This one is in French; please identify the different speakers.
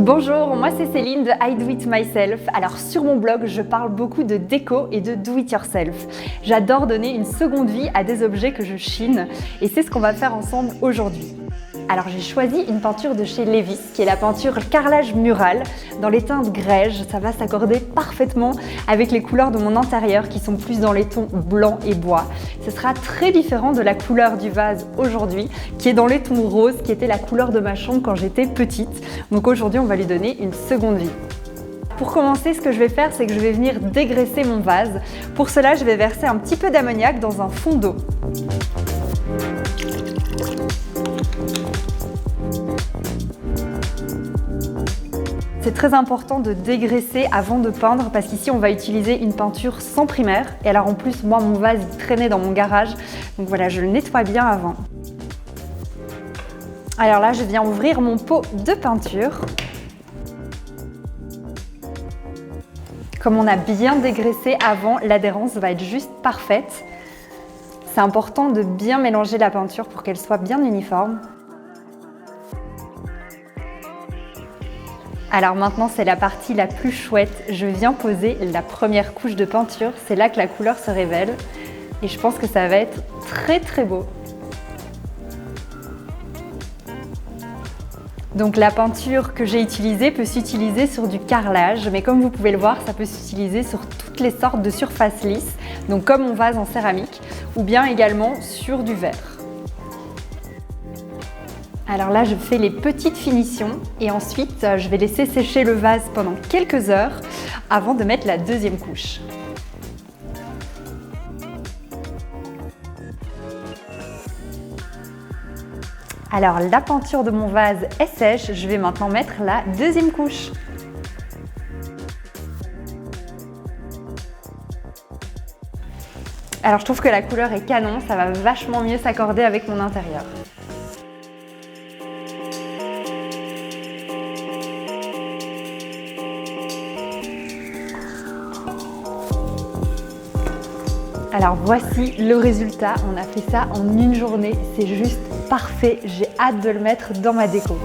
Speaker 1: Bonjour, moi c'est Céline de I Do It Myself. Alors sur mon blog, je parle beaucoup de déco et de do it yourself. J'adore donner une seconde vie à des objets que je chine et c'est ce qu'on va faire ensemble aujourd'hui. Alors j'ai choisi une peinture de chez Levis qui est la peinture carrelage mural dans les teintes grège. Ça va s'accorder parfaitement avec les couleurs de mon intérieur qui sont plus dans les tons blanc et bois. Ce sera très différent de la couleur du vase aujourd'hui qui est dans les tons roses qui était la couleur de ma chambre quand j'étais petite. Donc aujourd'hui on va lui donner une seconde vie. Pour commencer, ce que je vais faire, c'est que je vais venir dégraisser mon vase. Pour cela, je vais verser un petit peu d'ammoniac dans un fond d'eau. C'est très important de dégraisser avant de peindre parce qu'ici on va utiliser une peinture sans primaire. Et alors en plus, moi mon vase il traînait dans mon garage. Donc voilà, je le nettoie bien avant. Alors là, je viens ouvrir mon pot de peinture. Comme on a bien dégraissé avant, l'adhérence va être juste parfaite. C'est important de bien mélanger la peinture pour qu'elle soit bien uniforme. Alors maintenant, c'est la partie la plus chouette. Je viens poser la première couche de peinture. C'est là que la couleur se révèle. Et je pense que ça va être très très beau. Donc la peinture que j'ai utilisée peut s'utiliser sur du carrelage. Mais comme vous pouvez le voir, ça peut s'utiliser sur toutes les sortes de surfaces lisses. Donc comme mon vase en céramique ou bien également sur du verre. Alors là, je fais les petites finitions et ensuite, je vais laisser sécher le vase pendant quelques heures avant de mettre la deuxième couche. Alors, la peinture de mon vase est sèche, je vais maintenant mettre la deuxième couche. Alors, je trouve que la couleur est canon, ça va vachement mieux s'accorder avec mon intérieur. Alors voici le résultat, on a fait ça en une journée, c'est juste parfait, j'ai hâte de le mettre dans ma déco.